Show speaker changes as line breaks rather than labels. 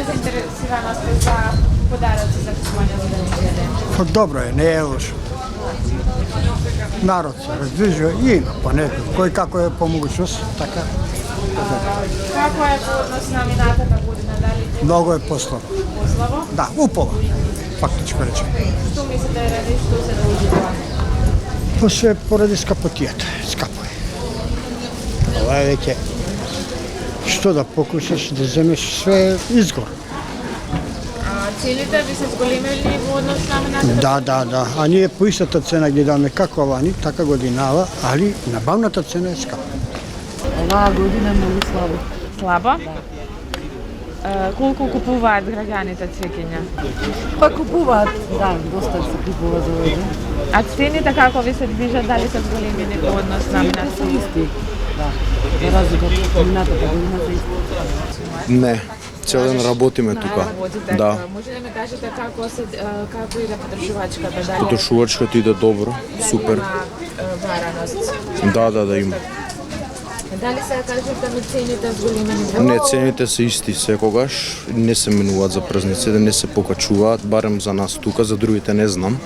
zainteresirana ste za podarci za kupovanje za današnji dен?
Pa dobro je, ne je loše. Narod se razdvižuje i ima pa neko, koji kako je po mogućnosti, така.
Kako je odnos na minatата година? Дали
Mnogo je poslova.
Пославо?
Da, upola, faktičko rečeno.
Što mislite ради što se dължи това?
To sve poradi skapotijata, skapuje. Ovo je već je, što da pokušaš da zemeš sve izgor.
Цените ви се зголемили во однос на минатата?
Da. A nije po istата цена gdje dame kako vani, така godinava, ali nabavната цена je skapa.
Оваа година многу слабо.
Слабо? Колку купуваат граѓаните цвеќиња?
Па купуваат, да, доста се купува за овој ден.
А цените како ви се движат, дали се зголемени во однос на
Се
минатата?
исти, да. За разлика од минатата година се исти.
Не, цел ден работиме тука. Да.
Може да ми кажете како иде потршувачката? Дали
Потрошувачката иде добро, супер.
вараност?
Да, има.
Дали се кажете ми цените зголемени во?
Не, цените се исти секогаш, не се менуваат за празниците, не се покачуваат, барем за нас тука, за другите не знам.